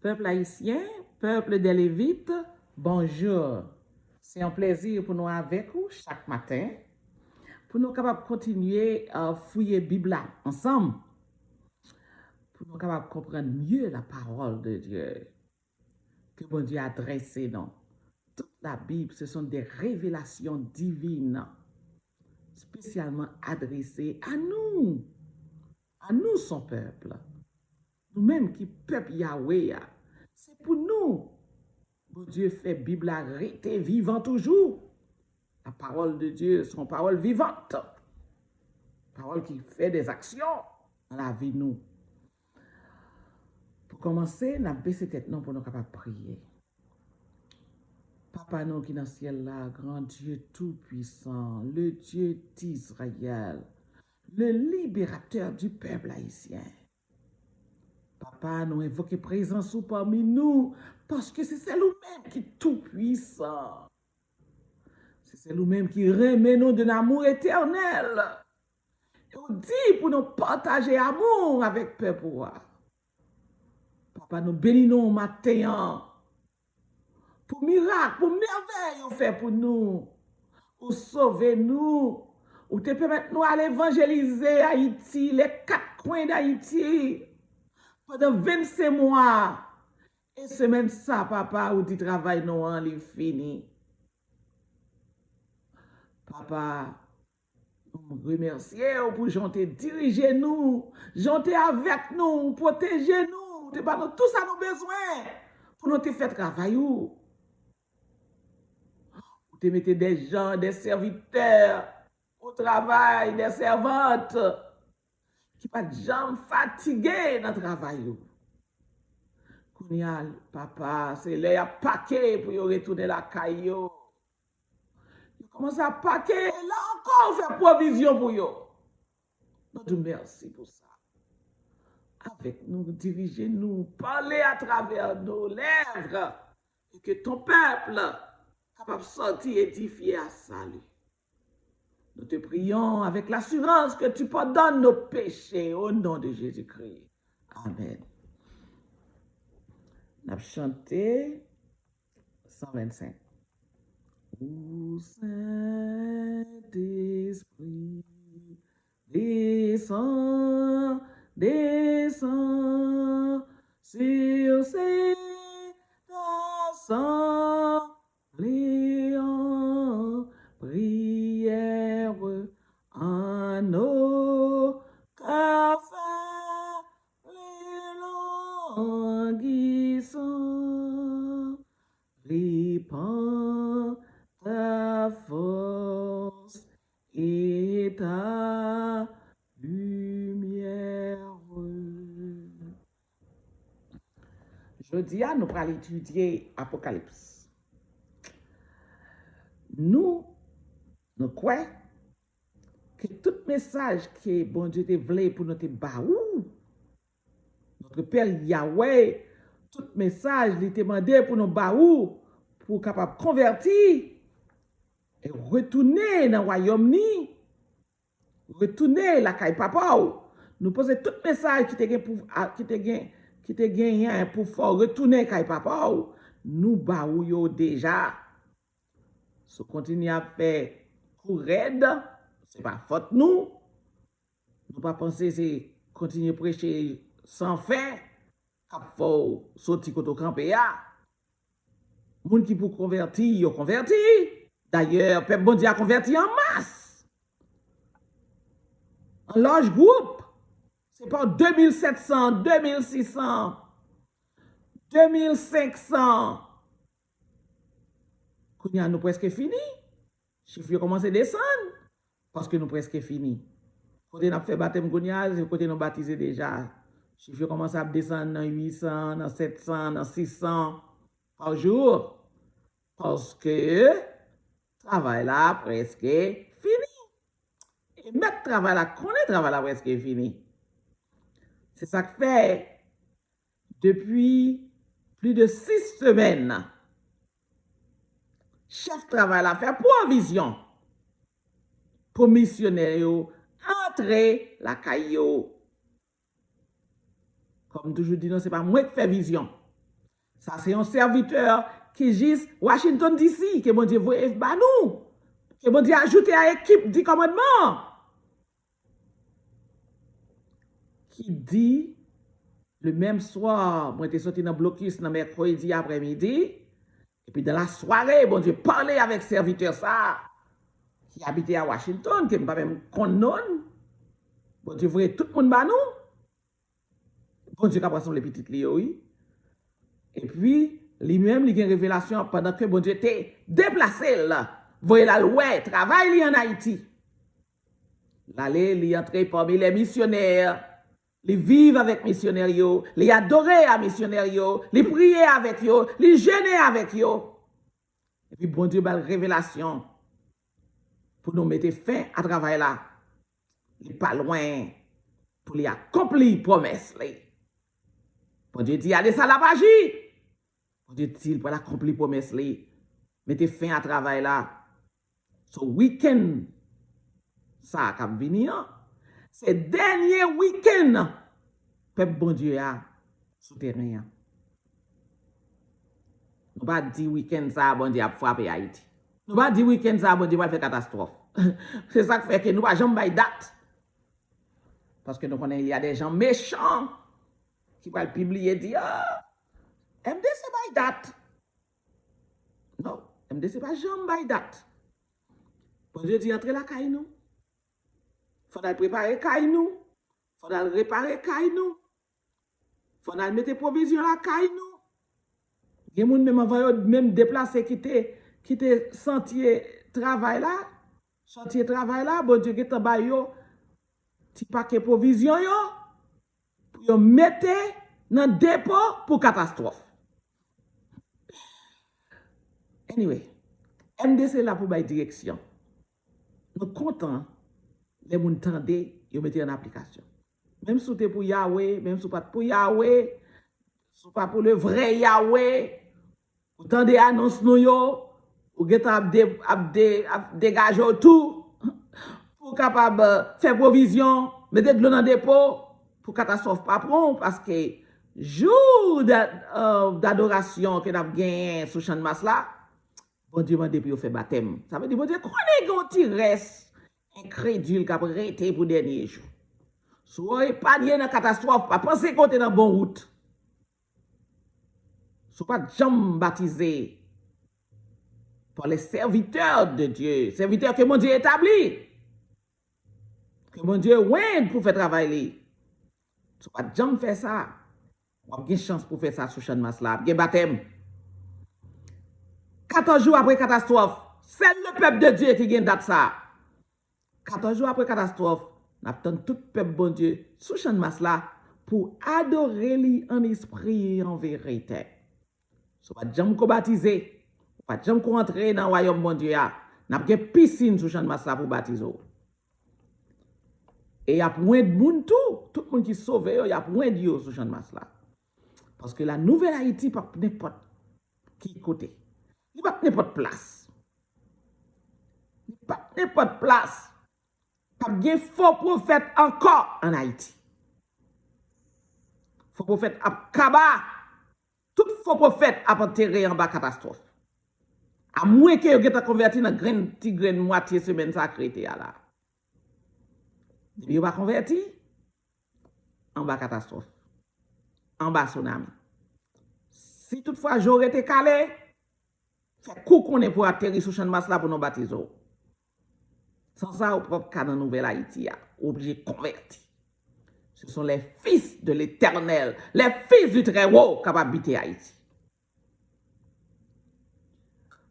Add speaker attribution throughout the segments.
Speaker 1: Peuple haïtien, peuple des Lévites, bonjour. C'est un plaisir pour nous avec vous chaque matin, pour nous capables de continuer à fouiller la Bible ensemble, pour nous capables de comprendre mieux la parole de Dieu que bon Dieu a dressée dans toute la Bible. Ce sont des révélations divines, spécialement adressées à nous son peuple. Nous-mêmes qui peuple Yahweh, c'est pour nous. Bon Dieu fait Bible arrêter vivant toujours. La parole de Dieu, son parole vivante. Parole qui fait des actions dans la vie de nous. Pour commencer, nous avons baissé tête pour nous capables de prier. Papa nous qui est dans le ciel là, grand Dieu tout-puissant, le Dieu d'Israël, le libérateur du peuple haïtien. Papa, nous invoquons présence parmi nous parce que c'est nous-mêmes qui est tout-puissant. C'est nous-mêmes qui remet nous de l'amour éternel. Et on dit pour nous partager l'amour avec le peuple. Papa, nous bénissons matin pour miracle, pour merveille, on fait pour nous, pour sauver nous, ou te permettre nous aller évangéliser Haïti, les 4 coins d'Haïti, pendant 25 mois. Et semaine ça, papa, où tu travailles nous en est fini. Papa, nous remercions pour janter diriger nous, janter avec nous, protéger nous, te pas tout ça nous besoin pour nous te faire travail ou te mettre des gens, des serviteurs au travail, des servantes qui pas de gens fatigués dans le travail. Kounia, papa, c'est là, il paquet pour retourner la caillou. Il commence à paquer, là encore, faire provision pour eux. Nous te merci pour ça. Avec nous, dirigez-nous, parlez à travers nos lèvres, et que ton peuple capable de sortir édifié à salut. Nous te prions avec l'assurance que tu pardonnes nos péchés au nom de Jésus-Christ. Amen. On a chanté 125. Ô Saint-Esprit, descends, descends sur cette assemblée en prière en eau café languissant, répand ta force et ta lumière. Jeudi, nous allons étudier Apocalypse. Nous croyons que tout message que bon Dieu te voulait pour notre baou, notre Père Yahweh, tout message il te demandé pour nos baou, pour capable convertir et retourner dans le royaume ni, retourner la caille papa. Nous posons tout message qui te gagné pour faire retourner caille papa. Nous baou yo déjà. Si continue à faire courir, c'est pas faute nous. Nous pas penser c'est continuer à prêcher sans fin. Cap faut sortir côté campé ya. Moun qui pour convertir, yo converti. D'ailleurs, peuple bon Dieu a converti en masse. En large groupe. C'est pas 2700, 2600, 2500. Kounya nous presque fini. Chiffre commence à descendre parce que nous presque fini. Côté n'a fait baptême Kounya, côté nous baptisé déjà. Chiffre commence à descendre dans 800, dans 700, dans 600 par jour parce que travail là presque fini. Et mettre travail là, connaît travail là presque fini. C'est ça que fait depuis plus de 6 semaines. Chef travail là fait provision pour missionnaires entrer la caillou. Comme toujours dit, non, c'est pas moi qui fais vision. Ça, c'est un serviteur qui gisse Washington DC, que bon Dieu voit nous, que bon Dieu ajoute à l'équipe du commandement, qui dit, le même soir, moi, j'étais sorti dans le blocus dans mercredi après-midi, et puis dans la soirée, bon Dieu parlait avec serviteur ça, qui habitait à Washington, qui ne pas même connaître. Bon Dieu voit tout le monde bah nous. Bon Dieu qui a pris les petites lieux, oui. Et puis, lui-même, il a une révélation pendant que bon Dieu était déplacé là. Voyez là, ouais, travail en Haïti. L'aller, il est entré parmi les missionnaires. Les vivre avec missionnaires, les adorer à missionnaires, les prier avec eux, les gêner avec eux. Et puis, bon Dieu, une révélation pour nous mettre fin à travail là. Il n'est pas loin pour les accomplir promesse. Bon Dieu dit, allez ça la magie. Bon Dieu dit, pour l'accomplir promesse. Mettez fin à travail là. Ce week-end, ça a venir. C'est dernier week-end, peuple bon Dieu a souterrain. Nous pas dire week-end ça, bon Dieu a frappé Haïti. Nous pas dire week-end ça, bon Dieu va faire catastrophe. C'est ça qui fait que nous pas jamais bailler date. Parce que nous connaissons, il y a des gens méchants qui vont publier et dire, MD c'est bailler date. Non, MD c'est pas jamais bailler date. Bon Dieu dit, entrez la caille nous. Faudra préparer caille nous. Faudra réparer caille nous. Faudra mettre provision la caille nous. Il y a des gens même déplacer quitter sentier travail là. Chantier travail là, bon Dieu qui est en bas yo, ti paquet provision yo, pour yo mettre dans dépôt pour catastrophe. Anyway, MDC là pour bailler direction. Nous contents les gens tendent, yo mettez en application. Même si c'est pour Yahweh, même si pas pour Yahweh, si pas pour le vrai Yahweh, vous tendez annonce nous yo, ou get dégager tout pour capable faire provision, mettre de l'eau dans le dépôt pour catastrophe pas prendre parce que jour d'adoration que nous avons gagné sous champ de masse là, bon Dieu m'a dit pour faire baptême. Ça veut dire bon Dieu connaît un petit reste incrédule qui a arrêté pour dernier jour. Soit épargné dans catastrophe, pas penser qu'on est dans bonne route. Soit pas jamais baptisé par les serviteurs de Dieu, serviteurs que mon Dieu établit, que mon Dieu oint pour faire travailler. Soit pas jamais faire ça. On a une chance pour faire ça sous champ de masse là, un baptême. 14 jours après catastrophe, c'est le peuple de Dieu qui gagne date ça. 14 jours après catastrophe, on attend tout le peuple bon Dieu sous champ de masse là pour adorer lui en esprit et en vérité. So pas jamais ko baptiser, pas jamais ko entrer dans le royaume bon Dieu a. N'a pas piscine sous champ de masse là pour baptiser. Et il y a moins de monde tout le monde qui sauve, il y a moins de yo sous champ de masse là. Parce que la nouvelle Haïti pas n'importe qui côté. Il pas n'importe place. Il pas n'importe place. Pas bien faux prophète encore en Haïti. Faux prophète à Kaba. Tout faux prophète a enterré en bas catastrophe. À moins que vous êtes converti dans petit grain moitié semaine sacrée là. Vous pas converti en bas catastrophe. En bas tsunami. Si toutefois j'aurais été calé, fait coup qu'on est pour atterrir sur champ de masse là pour nous baptiser. Sans ça, au propre cas dans Nouvelle Haïti, obligé de convertir. Ce sont les fils de l'Éternel, les fils du Très-Haut qui habiter Haïti.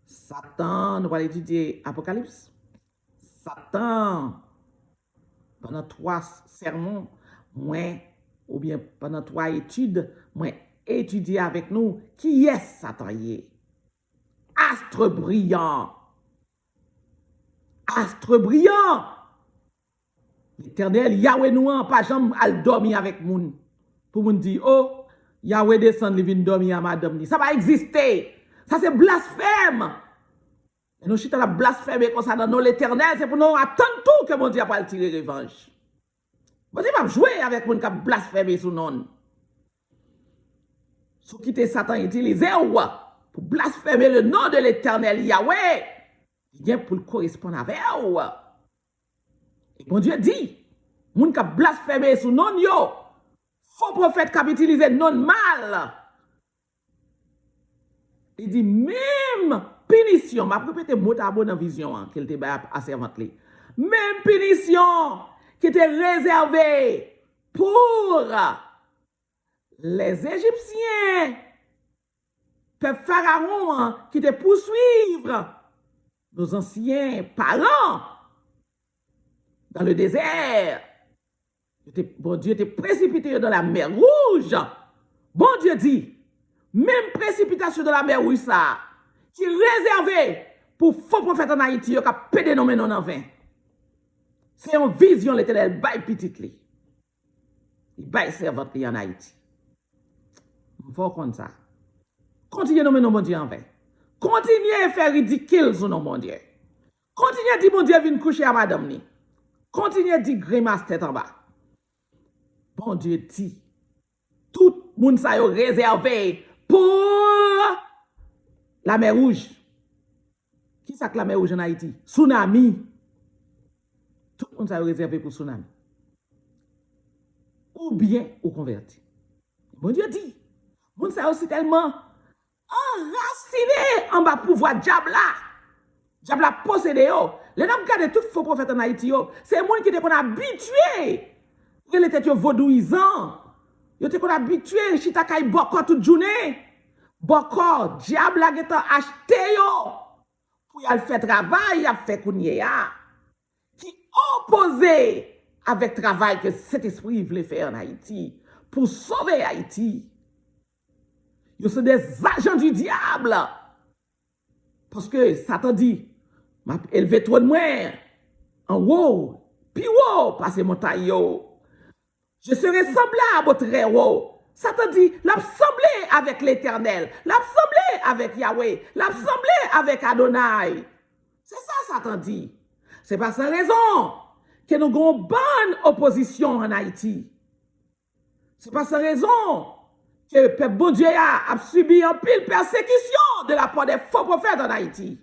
Speaker 1: Satan, nous allons étudier Apocalypse. Satan, pendant 3 sermons, moi, ou bien pendant 3 études, moi, étudier avec nous qui est Satan. Astre brillant. Astre brillant. L'Éternel, Yahweh nous en pas jamais al dormir avec moun. Pour moun dire, oh, Yahweh descend, il vient dormir à madame. Ça va exister. Ça c'est blasphème. Et nous chita la blasphème comme ça dans nous l'Éternel, c'est pour nous attendre tout que mon Dieu va tirer revanche. Mon Dieu va jouer avec moun qui blasphème sous non. Sous qui Satan utilisé pour blasphémer le nom de l'Éternel Yahweh, il vient pour le correspondre avec vous. Et bon Dieu dit, moun qui blasphémé sous non yo, faux prophète qui utilisé non mal. Il dit même punition, m'a répété mot à bon dans vision qu'il te à servante li. Même punition qui était réservée pour les Égyptiens, peuple pharaon qui te poursuivre nos anciens parents dans le désert. Bon Dieu te précipité dans la mer Rouge. Bon Dieu dit, même précipitation de la mer Rouge, ça, qui est réservé pour faux prophètes en Haïti, qui a pédé non non en vain. C'est une vision l'Éternel bail petit li. Il bail servante en Haïti. Il faut comme ça. Continuez nommer non bon Dieu en vain. Continuez à faire ridicule sur non bon Dieu. Continuez à dire bon Dieu vient coucher à madame ni. Continuez à dire grimace tête en bas. Bon Dieu dit, tout le monde ça réservé pour la mer Rouge. Qui ça que la mer Rouge en Haïti? Tsunami. Tout le monde ça réservé pour tsunami. Ou bien ou converti. Bon Dieu dit, monde ça aussi tellement enraciné en bas pouvoir diable là. Diable là possédé yo. Les gens regardent tout faux prophète en Haïti yo, c'est monde qui te qu'on habitué. Il était vaudouisant. Yo te qu'on habitué chita kay boko toute journée. Boko diable là qui acheté yo pour y faire travail, y a fait kounye ya. Qui opposé avec travail que cet esprit voulait faire en Haïti pour sauver Haïti. Yo sont des agents du diable. Parce que Satan dit, m'a élevé trop de moi en haut, puis haut, passer montagne yo. Je serai semblable au très haut. Satan dit, l'assemblée avec l'Éternel, l'assemblée avec Yahweh, l'assemblée avec Adonai. C'est ça Satan dit. C'est pas sans raison que nous avons une bonne opposition en Haïti. C'est pas sans raison que le peuple bon Dieu a subi une pile persécution de la part des faux prophètes en Haïti.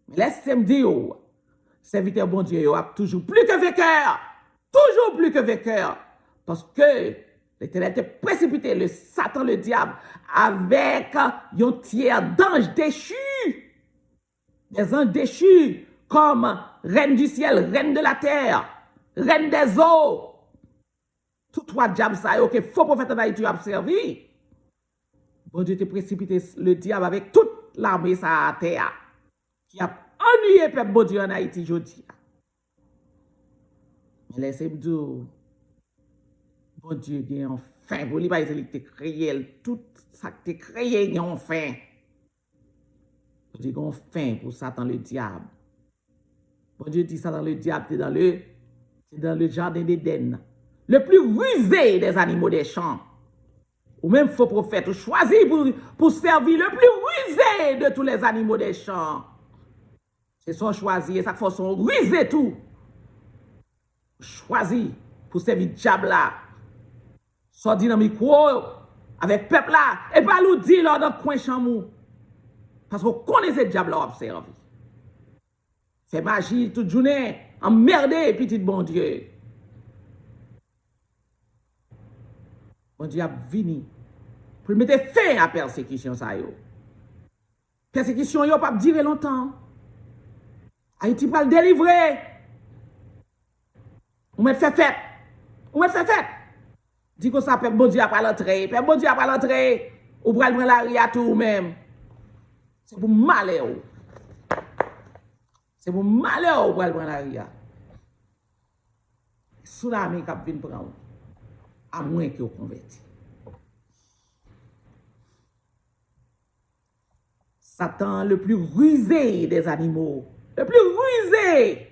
Speaker 1: Mais laissez-moi dire, serviteur bon Dieu a toujours plus que vainqueur. Toujours plus que vainqueur. Parce que l'Éternel était précipité, le Satan, le diable, avec un tiers d'anges déchus. Des anges déchus comme reine du ciel, reine de la terre, reine des eaux. Tous trois diables, ça y est, que faux prophète en Haïti a servi. Bon Dieu te précipité le diable avec toute l'armée ça à terre. Qui a ennuyé peuple bon Dieu en Haïti aujourd'hui. Mais laissez-moi dire, bon Dieu, il y a enfin, vous ne il te créé, tout ça que tu créé, il y a enfin. Bon Dieu, il y a enfin pour Satan le diable. Bon Dieu dit Satan le diable, c'est dans le jardin d'Éden. Le plus rusé des animaux des champs. Ou même faux prophète, ou choisi pour servir le plus rusé de tous les animaux des champs. C'est son choisi, et ça fait son rusé tout. Choisi pour servir diable là. Soit dynamique avec peuple là, et pas nous dire là dans le coin chamou. Parce qu'on connaît ce diable là observe. C'est magie toute journée, emmerdé, petit bon Dieu. Bon Dieu a venu pour mettre fin à la persécution. Persécution n'a pas durer longtemps. Haïti va le délivrer. On met fait fête. On met fait fête. Dis que ça, bon Dieu a pas l'entrée. Bon Dieu a pas l'entrée. Ou pral prendre la ria tout même. C'est pour malheur. C'est pour malheur ou pral prendre la ria. Tsunami qui vient prendre. À moins que vous convertissez. Satan, le plus rusé des animaux, le plus rusé,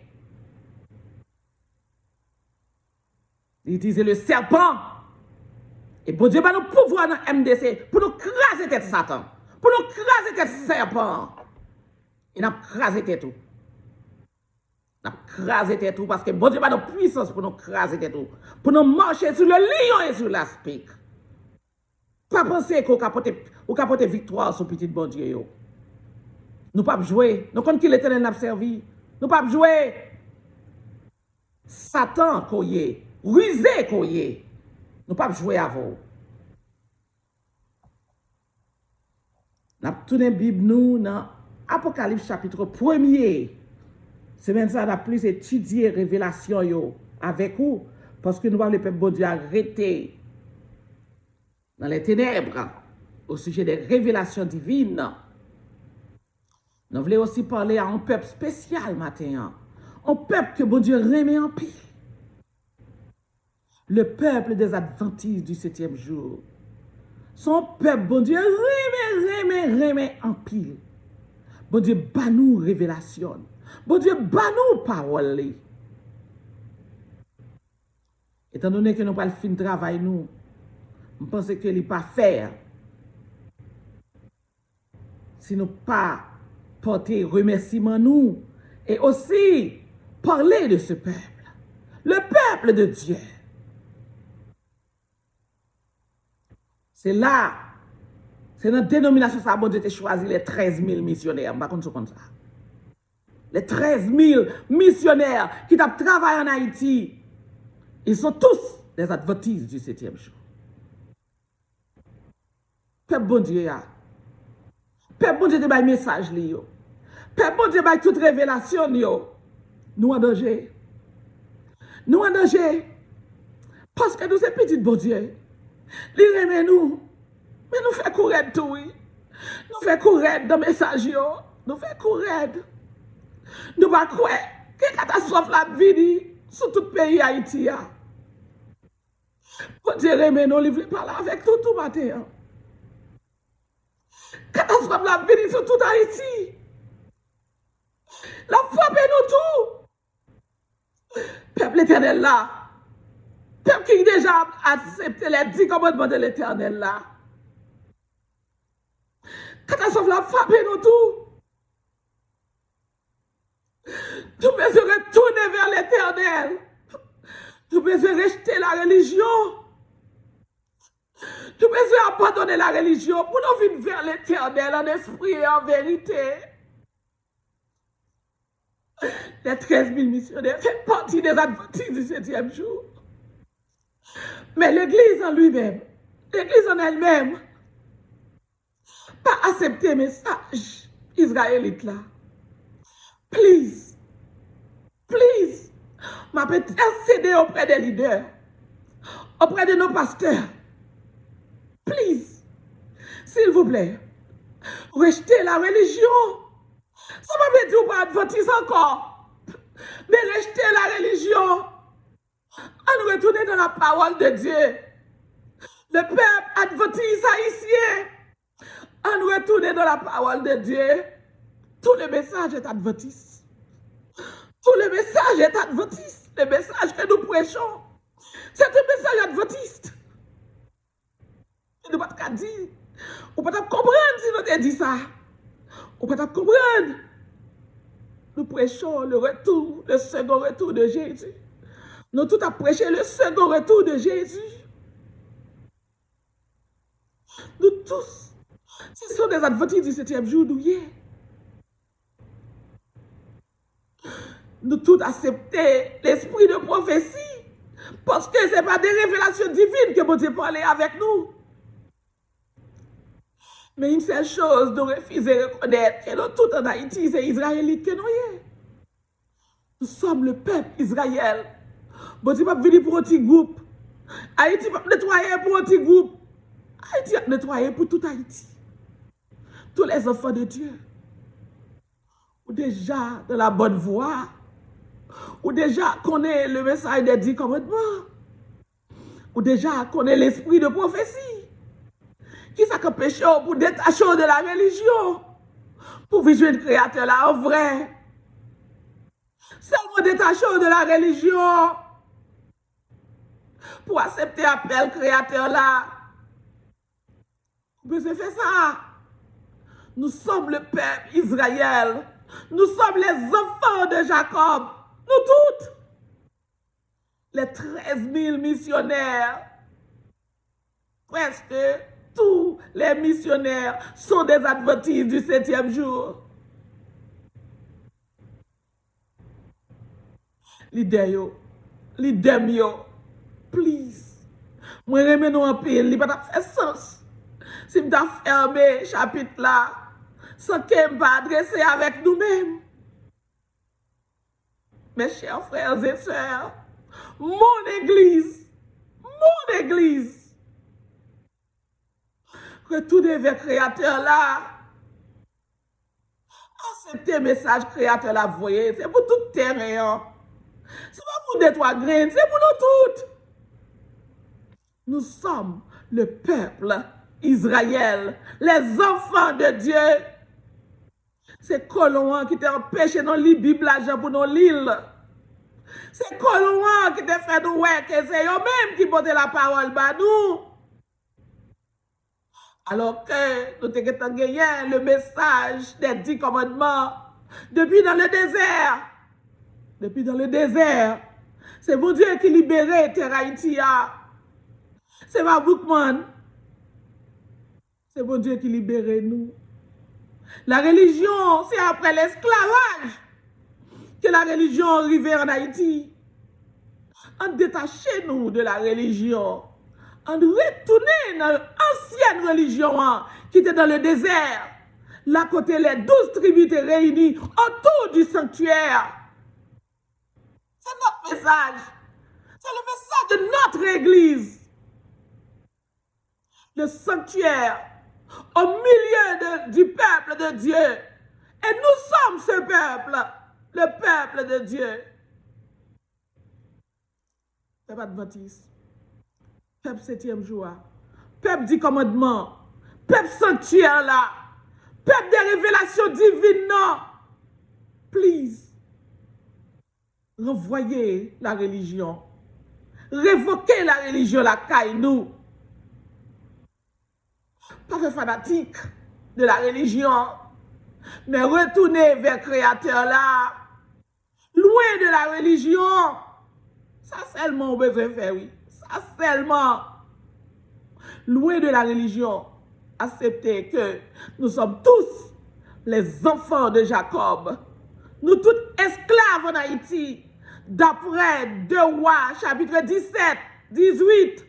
Speaker 1: il utilise le serpent. Et bon Dieu va nous pouvoir dans MDC pour nous craser tête Satan, pour nous craser tête serpent. Et nous craser tête tout. Nous craser tête tout parce que bon Dieu va nous puissance pour nous craser tête tout. Pour nous marcher sur le lion et sur l'aspic. Pas pas penser qu'on capote victoire sur petit bon Dieu. Nous pas jouer. Nous compte qui l'Éternel n'a servi. Nous pas jouer. Satan koye, rusé koye. Nous pas jouer à vous. Nous avons tourné la Bible nous dans Apocalypse chapitre 1er. C'est même ça, on a plus étudié révélation yo avec vous. Parce que nous avons le peuple bon Dieu arrêté dans les ténèbres au sujet des révélations divines. Nous voulons aussi parler à un peuple spécial matin. Un peuple que bon Dieu remet en pile. Le peuple des Adventistes du 7e jour. Son peuple, bon Dieu, remet en pile. Bon Dieu, bat nous révélation. Bon Dieu, bat nous parole. Étant donné que nous pas le fin de travail, nous pensons que n'est pas faire. Si nous pas porter remerciement nous et aussi parler de ce peuple, le peuple de Dieu. C'est là, c'est dans la dénomination ça, bon Dieu a choisi les 13 000 missionnaires. Par contre, comme ça. Les 13 000 missionnaires qui ont travaillé en Haïti, ils sont tous des adventistes du 7e jour. Peuple bon Dieu, peuple bon Dieu te bail message li yo. Peuple bon Dieu bail toute révélation yo. Nous en danger. Nous en danger. Parce que nous sommes petits bon Dieu. Li remet nous. Mais nous fait courir tout, oui. Nous fait courir dans message yo. Nous fait courir. Nous pas croire que catastrophe la vie sur tout pays Haïti. Bon Dieu remet nous, li veut parler avec tout matin. Catastrophe la vie sur tout Haïti. La frappe nous tout. Peuple éternel là. Peuple qui déjà accepté les 10 commandements de l'éternel là. Catastrophe la frappe nous tout. Nous besoin retourner vers l'éternel. Nous besoin rejeter la religion. Nous besoin abandonner la religion pour nous venir vers l'éternel en esprit et en vérité. Les 13 000 missionnaires font partie des adventistes du 7e jour. Mais l'Église en lui-même, l'Église en elle-même, pas accepté le message israélite là. Please, m'appelle intercéder auprès des leaders, auprès de nos pasteurs. Please, s'il vous plaît, rejetez la religion. Ça m'a pas dit pas adventiste encore. Mais rejetez la religion. On retourne dans la parole de Dieu. Le peuple adventiste haïtien. On retourne dans la parole de Dieu. Tout le message est adventiste. Tout le message est adventiste. Le message que nous prêchons, c'est un message adventiste. Nous ne pouvons pas dire. On ne peut pas comprendre si nous te dit ça. On ne peut pas comprendre. Nous prêchons le retour, le second retour de Jésus. Nous tout à prêcher le second retour de Jésus. Nous tous, ce sont des adventistes du 7e jour d'ouïe. Nous tous accepter l'esprit de prophétie. Parce que ce n'est pas des révélations divines que bon Dieu parlait avec nous. Mais une seule chose, nous refusons de reconnaître que nous tout en Haïti, c'est Israélite que nous sommes. Nous sommes le peuple Israël. Bon Dieu va venir pour un petit groupe. Haïti va nettoyer pour un petit groupe. Haïti va nettoyer pour tout Haïti. Tous les enfants de Dieu. Ou déjà dans la bonne voie. Ou déjà connaît le message des 10 commandements. Ou déjà connaît l'esprit de prophétie. Qui s'est empêché pour détacher de la religion. Pour vivre le créateur là en vrai. Seulement détaché de la religion. Pour accepter appel créateur là. Vous pouvez faire ça. Nous sommes le peuple Israël. Nous sommes les enfants de Jacob. Nous toutes. Les 13 000 missionnaires. Presque tous les missionnaires sont des adventistes du 7e jour. Leader yo, leader yo, please. Moi, remets nous en pile, il pas fait sens. Si je fermé chapitre là, sans que pas adresser avec nous-mêmes. Mes chers frères et sœurs, mon église, retournez vers Créateur là, acceptez le message Créateur là, voyez, c'est pour tout terrain. C'est pas pour des trois graines, c'est pour nous toutes. Nous sommes le peuple Israël, les enfants de Dieu. C'est colons qui t'a empêché de lire la Bible pour nous lire. C'est colons qui t'a fait nous voir que c'est eux-mêmes qui portent la parole par nous. Alors que nous avons gagné le message des 10 commandements depuis dans le désert. Depuis dans le désert. C'est bon Dieu qui libère terre Haïti. C'est pas Boukman. C'est bon Dieu qui libère nous. La religion, c'est après l'esclavage que la religion est arrivée en Haïti. On détache nous de la religion. On retourne dans l'ancienne religion qui était dans le désert. Là, côté les 12 tribus étaient réunies autour du sanctuaire. C'est notre message. C'est le message de notre église. Le sanctuaire au milieu du peuple de Dieu. Et nous sommes ce peuple, le peuple de Dieu. Peuple adventiste, peuple 7e jour, peuple 10 commandements, peuple sanctuaire là, peuple des révélations divines, non. Please, renvoyez la religion, révoquez la religion, la caille nous. Pas fait fanatique de la religion, mais retournez vers Créateur là, loin de la religion. Ça seulement on besoin faire, oui. Ça seulement. Loin de la religion, acceptez que nous sommes tous les enfants de Jacob. Nous tous esclaves en Haïti, d'après 2 Rois, chapitre 17, 18.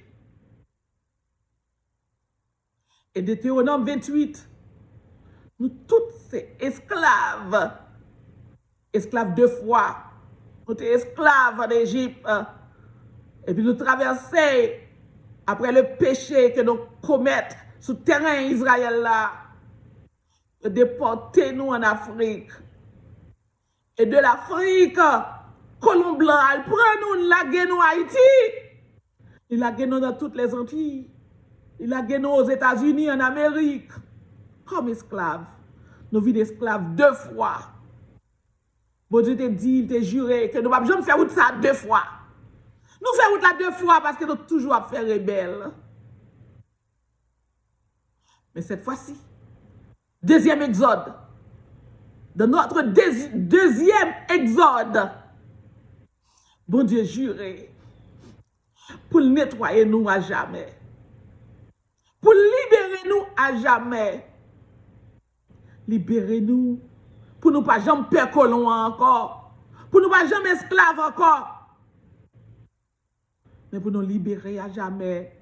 Speaker 1: Et Deutéronome 28, nous tous ces esclaves, esclaves 2 fois, nous sommes esclaves en Égypte, et puis nous traversons après le péché que nous commettons sur le terrain Israël là, de déporter nous en Afrique. Et de l'Afrique, colon blanc, elle prend nous, la nous Haïti, il la nous dans toutes les Antilles. Il a gagné aux États-Unis, en Amérique, comme esclaves. Nous vivons esclaves 2 fois. Bon Dieu te dit, il te juré que nous ne pouvons jamais faire ça 2 fois. Nous faisons ça 2 fois parce que nous toujours fait rebelle. Mais cette fois-ci, deuxième exode, dans notre deuxième exode, bon Dieu juré pour nettoyer nous à jamais. Pour libérer nous à jamais. Libérez-nous. Pour nous pas jamais peur colon encore. Pour nous pas jamais esclaves encore. Mais pour nous libérer à jamais.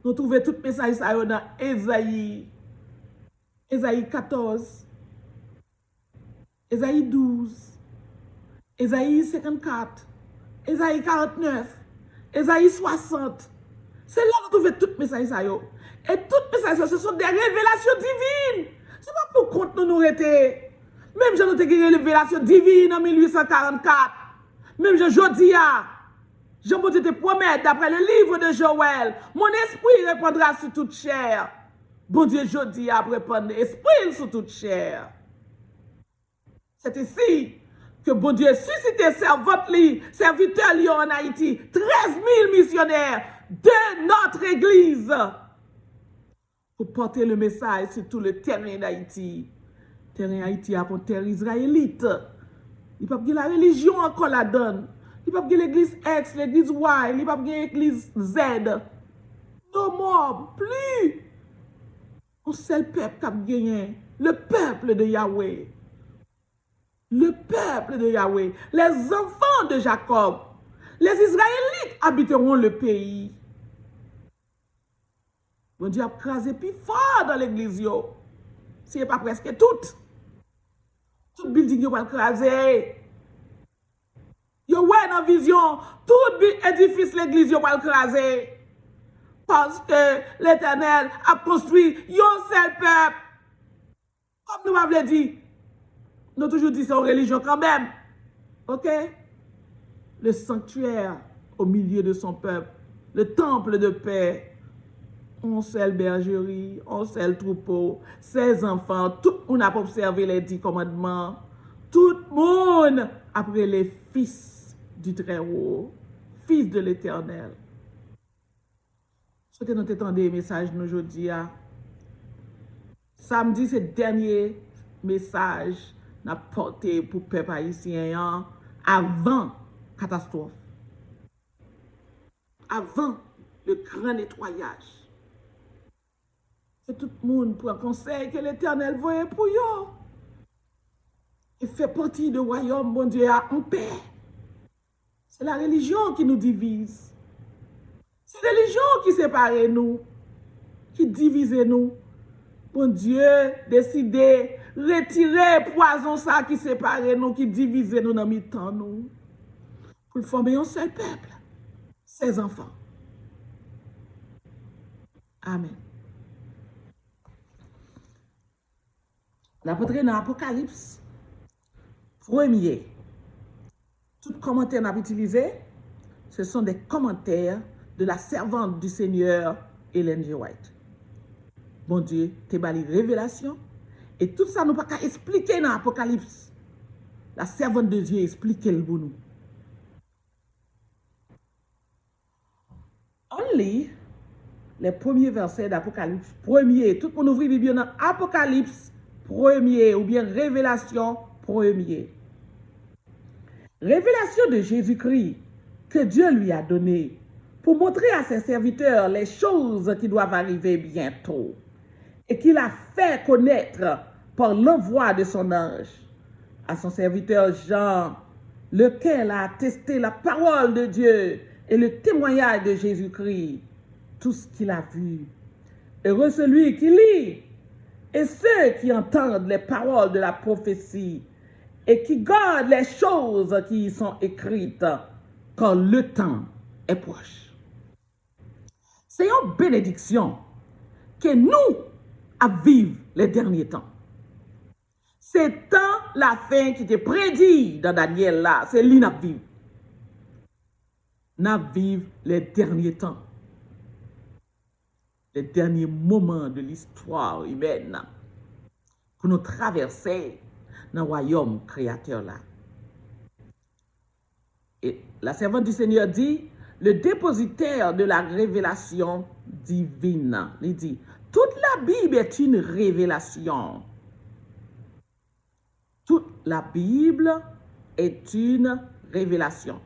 Speaker 1: Nous trouvons tout message dans Ésaïe. Ésaïe 14. Ésaïe 12. Ésaïe 54. Ésaïe 49. Ésaïe 60. C'est là que nous trouvons tout message. Et toutes mes messages, ce sont des révélations divines. Ce n'est pas pour compte nous arrêter. Même j'ai noté une révélation divine en 1844. Même je dis, je te promets, d'après le livre de Joël, mon esprit répondra sur toute chair. Bon Dieu, je dis, répondre esprit sur toute chair. C'est ici que bon Dieu suscité serviteurs en Haïti, 13 000 missionnaires de notre église. Pour porter le message sur tout le terrain d'Haïti. Terrain Haïti a pour terre israélite. Il n'y a pas la religion encore la donne. Il n'y a pas l'église X, l'église Y, il n'y a pas l'église Z. No more, plus. seul peuple qui a gagné, le peuple de Yahweh. Le peuple de Yahweh, les enfants de Jacob, les Israélites habiteront le pays. Bon Dieu a crasé plus fort dans l'église. Ce n'est pas presque tout. Tout building yo va craser. Yo ouais dans vision, tout édifice l'église yo va craser. Parce que l'Éternel a construit un seul peuple. Comme nous m'avons dit, nous toujours dit c'est une religion quand même. OK? Le sanctuaire au milieu de son peuple, le temple de paix, on seul bergerie, on seul troupeau, ses enfants, tout le monde a observé les 10 commandements, tout le monde après les fils du Très-Haut, fils de l'Éternel. Je souhaite nous entendre des messages nous aujourd'hui. Samedi, c'est le dernier message n'a porté pour le peuple haïtien avant la catastrophe, avant le grand nettoyage. C'est tout le monde pour un conseil que l'Éternel voyait pour eux. Et fait partie du royaume, bon Dieu, en paix. C'est la religion qui nous divise. C'est la religion qui sépare nous, qui divise nous. Bon Dieu, décider, retirer poison ça qui sépare nous, qui divise nous dans le temps nous. Pour former un seul peuple, ses enfants. Amen. L'apôtre dans l'Apocalypse, premier, tout commentaire qu'on a utilisé, ce sont des commentaires de la servante du Seigneur, Ellen G. White. Bon Dieu, t'es bali révélation, et tout ça nous pas qu'à expliquer dans l'Apocalypse. La servante de Dieu explique le pour nous. On lit les premiers versets d'Apocalypse, premier, tout le monde ouvre la Bible dans Apocalypse, premier, ou bien Révélation, premier. Révélation de Jésus-Christ que Dieu lui a donné pour montrer à ses serviteurs les choses qui doivent arriver bientôt et qu'il a fait connaître par l'envoi de son ange à son serviteur Jean, lequel a attesté la parole de Dieu et le témoignage de Jésus-Christ, tout ce qu'il a vu. Heureux celui qui lit et ceux qui entendent les paroles de la prophétie et qui gardent les choses qui y sont écrites, quand le temps est proche. C'est une bénédiction que nous à vivre les derniers temps. C'est tant la fin qui était prédit dans Daniel là, c'est lui n'a vivre. N'a vivre les derniers temps. Les derniers moments de l'histoire humaine pour nous traverser dans le royaume créateur là. Et la servante du Seigneur dit, le dépositaire de la révélation divine. Il dit, toute la Bible est une révélation. Toute la Bible est une révélation.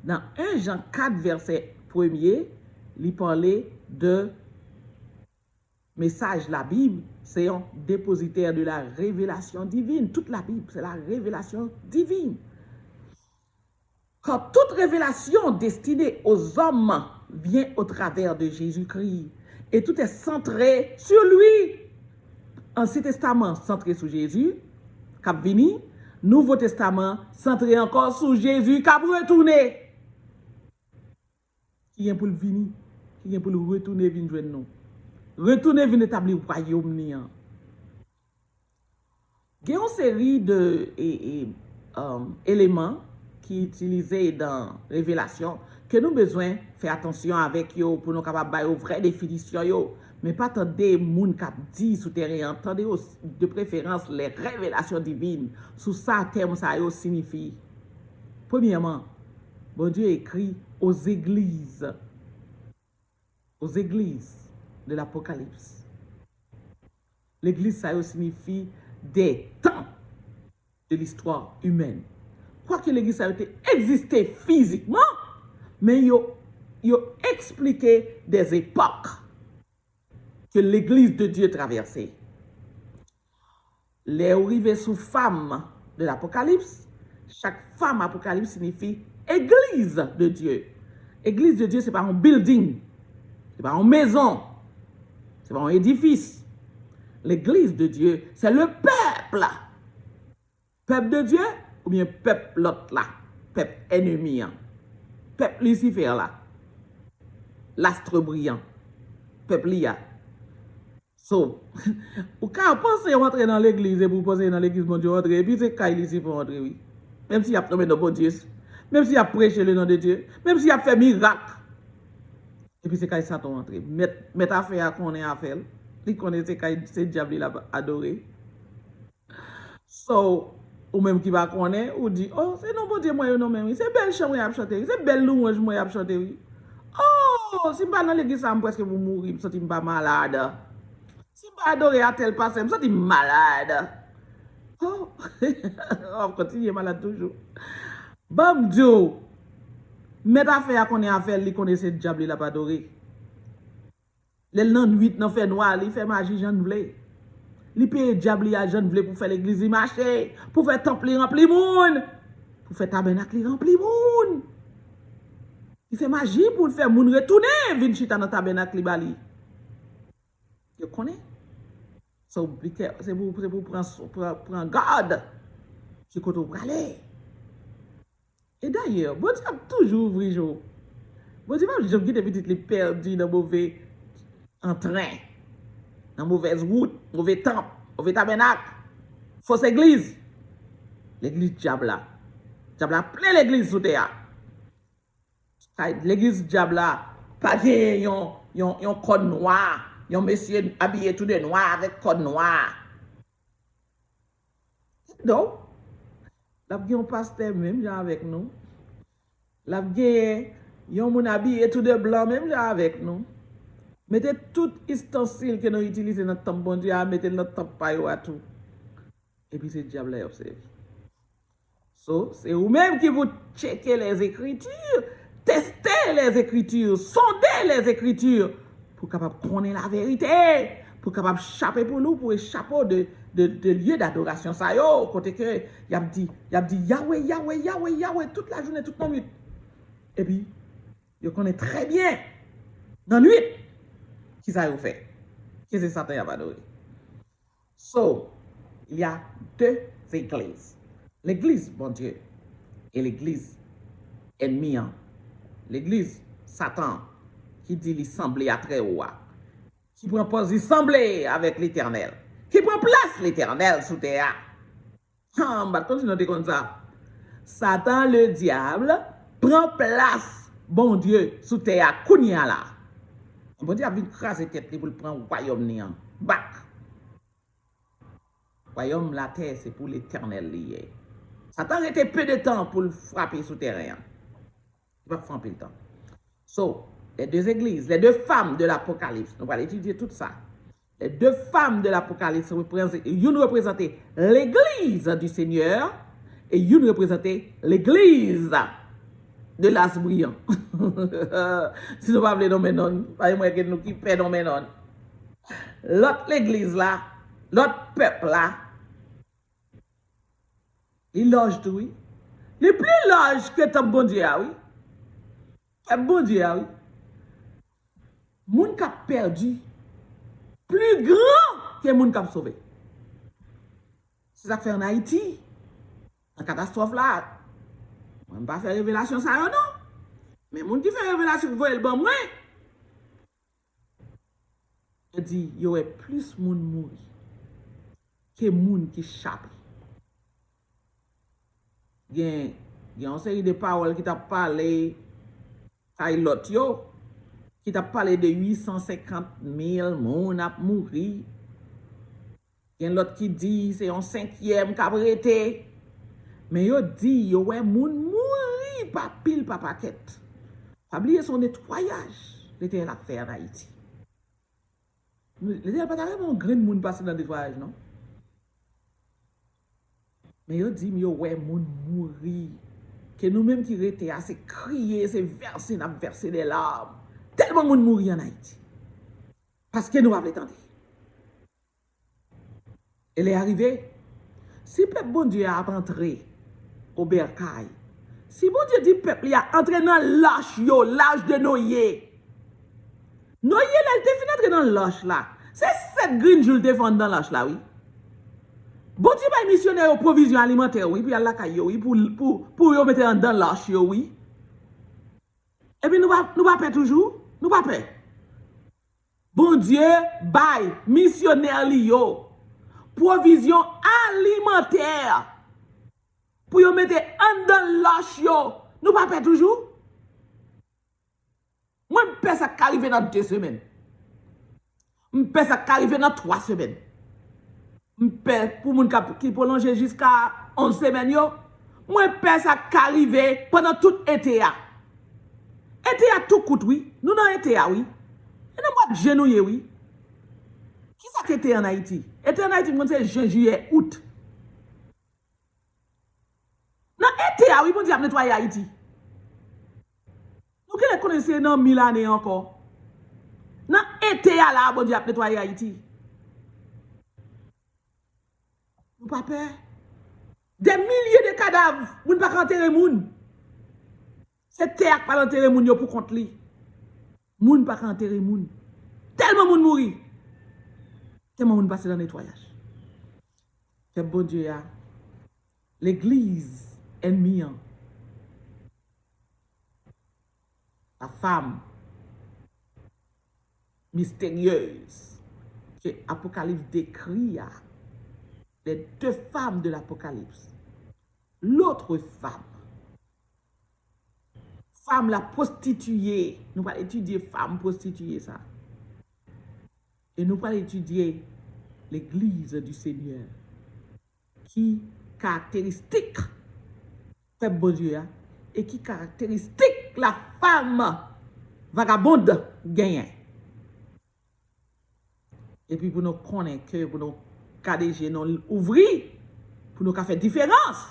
Speaker 1: Dans 1 Jean 4, verset 1er, il parlait de message. La Bible, c'est un dépositaire de la révélation divine. Toute la Bible, c'est la révélation divine. Quand toute révélation destinée aux hommes vient au travers de Jésus-Christ, et tout est centré sur lui. Ancien Testament centré sur Jésus, cap vini, Nouveau Testament centré encore sur Jésus, cap retourné. Qui vient pour le venir, qui vient pour le retourner, vient joindre nous. Retourner, vient établir le royaume. Il y a une série d'éléments qui utilisés dans Révélation que nous besoin faire attention avec yo pour nous capable bailler vraie définition yo, mais pas attendre moun k'ap dit sous terrain, attendez de préférence les révélations divines sous ça terme ça yo signifie. Premièrement, bon Dieu écrit aux églises de l'Apocalypse. L'église ça yo signifie des temps de l'histoire humaine. Quoique l'église a existé physiquement, mais il a expliqué des époques. que l'église de Dieu traversait. Les arrivés sous femme de l'Apocalypse, chaque femme Apocalypse signifie église de Dieu. Église de Dieu, ce n'est pas un building, ce n'est pas une maison, ce n'est pas un édifice. L'église de Dieu, c'est le peuple. Peuple de Dieu ou bien peuple l'autre là, peuple ennemi, peuple Lucifer là, l'astre brillant, peuple Lia. So, ou quand pensez rentrer dans l'église et vous pensez dans l'église, mon Dieu, rentrer, et puis c'est quand ici pour rentrer, oui. Même s'il a tombé dans bon Dieu, même s'il a prêché le nom de Dieu, même s'il a fait miracle. Et puis c'est quand Satan rentrer. Mettre affaire qu'on est à faire. Il connaît c'est le diable il a adoré. So, ou même qui va connaître, ou dit, oh, c'est non bon Dieu, moi, non, mais oui. C'est belle chant, moi, chanter, c'est belle louange, moi, chanter, oui. Oh, si je ne pas dans l'église, ça me presque vous mourir, je ne suis pas malade. Si je ne adorer à tel passé, je suis malade. Oh, on va continuer malade toujours. Bam Dieu, met affaire qu'on est à faire, il connaît ce diable, il n'a pas adoré. Les nan 8 nan fait noir, il fait magie, j'en voulais. Il paye diable à j'en voulais pour faire l'église, il marcher, pour faire temple, il remplit moun, pour faire tabernacle, il remplit moun. Il fait magie pour faire moun retourner, vin chita dans tabernacle, il bali. Vous connaissez? C'est pour prendre garde. C'est quand on va aller. Et d'ailleurs, bon Dieu a toujours ouvert jour. Bon Dieu va jamais quitter petit les perdus dans mauvais en train, dans mauvaise route, mauvais temple, mauvais tabernacle, fausse église. L'église diable là. Diable a plein l'église sous terre. L'église diable là, pas yon code noir. Yon monsieur habillé tout de noir avec code noir. Donc, la yon pasteur même avec nous. La yon moun habillé tout de blanc même avec nous. Mettez tout ustensile que nous utilisons dans notre temple, bon Dieu, mettez dans notre temple paille à tout. Et puis c'est le diable qui observe. So, c'est vous-même qui vous checkez les Écritures, testez les Écritures, sondez les Écritures pour capable connaître la vérité, pour capable échapper pour nous, pour échapper de lieux d'adoration. Ça yo, côté que y a dit Yahweh, Yahweh, Yahweh, Yahweh toute la journée, toute la nuit. Et puis, je connais très bien dans la nuit qui ça vous fait. Qu'est-ce que Satan a adoré? So, il y a deux églises. L'église, bon Dieu, et l'église ennemie. L'église, Satan, qui dit qu'il semblait à très haut, qui prend position semblée avec l'éternel, qui prend place l'éternel sous terre. On va continuer comme ça. Satan, le diable, prend place, bon Dieu, sous terre, kounia là. Bon Dieu a vu craser tête pour prendre le royaume nian. Bac. Royaume la terre, c'est pour l'éternel lié. Satan était peu de temps pour le frapper sous terrain. Il va frapper le temps. So, les deux églises, les deux femmes de l'Apocalypse, on va étudier tout ça. Les deux femmes de l'Apocalypse une représentait l'église du Seigneur et une représentait l'église de l'as brillant. Si nous ne voulons pas non, pas moi que nous qui perdons non. L'autre l'église là, l'autre peuple là, il loge tout, oui. Il plus large que ton bon Dieu, oui. Un bon Dieu, oui. Moun qui a perdu, plus grand que moun qui a sauvé. C'est ça que fait en Haïti, en catastrophe là. On ne va pas faire révélation ça, non. Mais moun qui fait révélation, vous voyez le bon, moi. Je dis, il y aurait plus moun mourir que moun qui chape. Il y a une série de paroles qui t'a parlé, qui t'a parlé de 850 000 moun à mourir. Il y a l'autre qui dit c'est un cinquième qui a arrêté. Mais il dit, yo ouais moun mourir pas pile pas paquette. Pas oublier son nettoyage, l'été la faire en Haïti. L'été pas vraiment grand moun passer dans le nettoyage, non? Mais yo dit, yo ouais moun mourir. Que nous-mêmes qui rété à c'est crier, c'est verser, n'a verser des larmes. Tellement moun mourir en Haïti. Parce que nous avons attendu. Elle est arrivée. Si peuple bon Dieu a entré au bercail, si bon Dieu dit peuple il a entré dans l'âge de Noé. Noé, elle te fin entré dans l'âge là. C'est 7 green jours te font dans l'âge là, oui. Bon Dieu va missionnaire aux provisions alimentaires, oui, puis à la caillou, oui, pour yo mettre dans l'âge, oui. Et puis nous va faire toujours, nous va faire. Bon Dieu, bye, missionnaire li yo. Provision alimentaire. Pour yo mettre dans l'âge, nous va faire toujours. Moi, je peux ça arriver dans 2 semaines. Je peux ça arriver dans 3 semaines. Je peux pour moun qui prolonge jusqu'à 11 semaines. Moi, je peux ça arriver pendant tout l'été. Été à tout coûte, oui. Nous dans été, oui. Et dans mois de janvier, oui. Qui ça qui était en Haïti? Été en Haïti, c'est juin, juillet, août. Dans été, oui, mon Dieu, nettoyer Haïti. Nous qui connaissons dans 1000 années encore. Dans été, là, bon Dieu, nettoyer Haïti. Nous pas peur. Des milliers de cadavres, vous ne pouvez pas enterrer moun. C'est terre qui pas enterrer moun pour contre lui. Moun pas enterrer moun. Tellement moun mourir. Tellement moun passer dans le nettoyage. C'est bon Dieu ya. L'église ennemie. La femme mystérieuse que l'Apocalypse décrit. Les 2 femmes de l'Apocalypse. L'autre femme la prostituée. Nous allons étudier femme prostituée ça. Et nous allons étudier l'église du Seigneur. Qui caractéristique fait bon Dieu et qui caractéristique la femme vagabonde gagnant. Et puis pour nous connaître que pour nous KDG nous ouvrir pour nous faire différence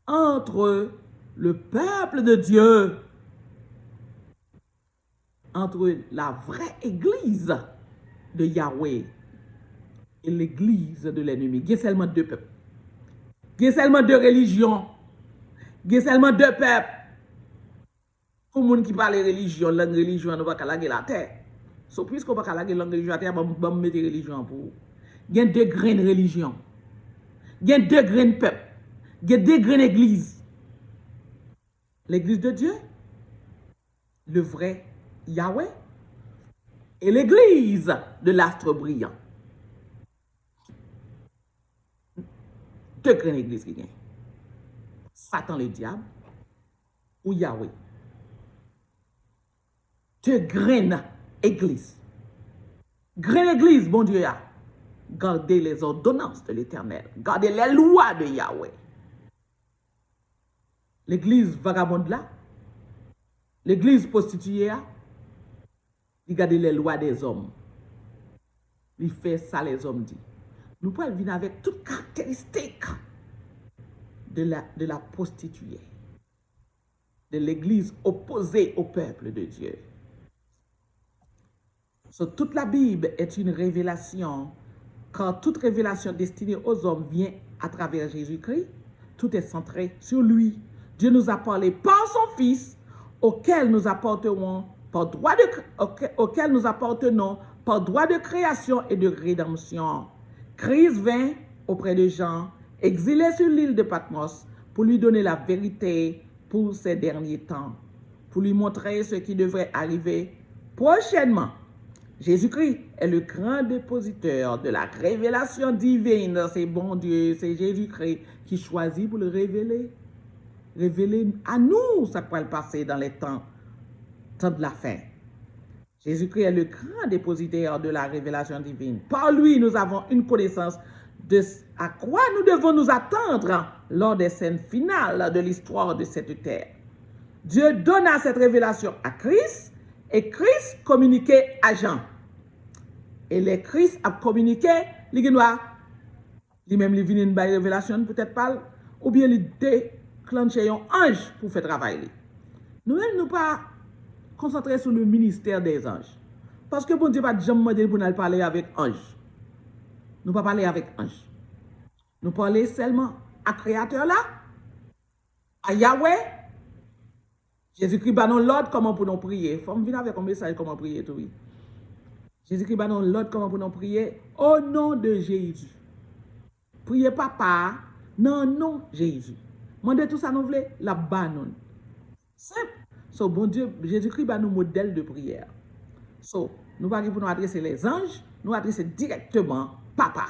Speaker 1: entre le peuple de Dieu, entre la vraie église de Yahweh et l'église de l'ennemi. Il y a seulement 2 peuples. Il y a seulement 2 religions. Il y a seulement 2 peuples. Pour les gens qui parlent de religion, langue religion, nous ne pouvons pas laguer la terre. So, puisqu'on ne peut pas laguer la langue religion, on va mettre religion pour vous. Il y a 2 graines de religion. Il y a 2 graines de peuple. Il y a 2 graines d'église. L'église de Dieu, le vrai Yahweh, et l'église de l'astre brillant. 2 graines d'église qui gagnent. Satan le diable ou Yahweh. 2 graines église. Graines église, bon Dieu, gardez les ordonnances de l'Éternel. Gardez les lois de Yahweh. L'église vagabonde là, l'église prostituée, il garde les lois des hommes. Il fait ça, les hommes disent. Nous pouvons venir avec toutes caractéristiques de la prostituée, de l'église opposée au peuple de Dieu. Toute la Bible est une révélation, car toute révélation destinée aux hommes vient à travers Jésus-Christ. Tout est centré sur lui. Dieu nous a parlé par son Fils, auquel nous apporterons auquel nous appartenons par droit de création et de rédemption. Christ vint auprès de Jean, exilé sur l'île de Patmos, pour lui donner la vérité pour ces derniers temps, pour lui montrer ce qui devrait arriver prochainement. Jésus-Christ est le grand dépositeur de la révélation divine. C'est bon Dieu, c'est Jésus-Christ qui choisit pour le révéler. Révéler à nous, ça peut le passer dans les temps de la fin. Jésus-Christ est le grand dépositaire de la révélation divine. Par lui, nous avons une connaissance de à quoi nous devons nous attendre lors des scènes finales de l'histoire de cette terre. Dieu donna cette révélation à Christ et Christ communiquait à Jean. Et les Christ a communiqué, lui-même il vient une révélation peut-être pas, ou bien il déclenché un ange pour faire travailler. Nous-mêmes, nous pas concentrer sur le ministère des anges. Parce que bon Dieu pas jamais demandé pour nous parler avec ange. Nous pas parler avec ange. Nous parler seulement à créateur là, à Yahweh. Jésus-Christ ba nous l'ordre comment pour nous prier. Faut me venir avec un message comment prier tout oui. Jésus-Christ ba nous l'ordre comment pour nous prier au nom de Jésus. Priez papa, non non Jésus. Mandez tout ça nous voulez la banon. Simple. So bon Dieu, Jésus-Christ ba nous modèle de prière. So, nous pas pour nous adresser les anges, nous adresser directement papa.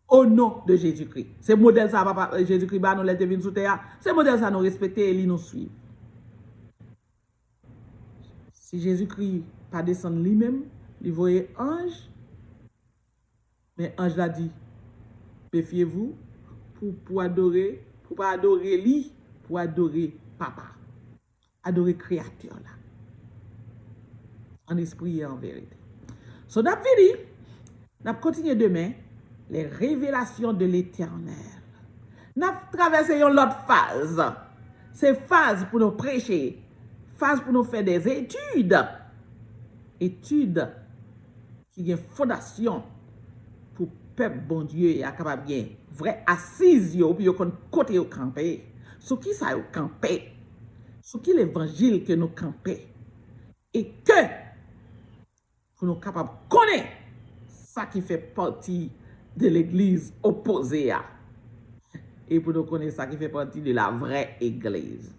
Speaker 1: Au nom de Jésus-Christ. C'est modèle ça papa Jésus-Christ ba nous les devine sous terre. C'est modèle ça nous respecter et nous suivre. Si Jésus-Christ pas descendre lui-même, il voyait ange, mais ange l'a dit, méfiez-vous pour adorer, pour pas adorer lui, pour adorer papa, adorer créateur là, en esprit et en vérité. So n'a fini, n'a continué demain les révélations de l'Éternel. N'a traversé une autre phase. C'est phase pour nous prêcher, phase pour nous faire des études. Études qui ont fondation pour peuple bon Dieu et capable bien vrai assise yo puis yo kon côté yo camper. Sur qui ça yo camper? Sur qui l'évangile que nous camper? Et que pour nous capable connaître ça qui fait partie de l'église opposée à et pour nous connaître ça qui fait partie de la vraie église.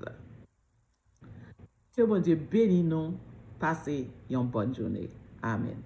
Speaker 1: Que bon Dieu bénisse nous, passez une bonne journée. Amen.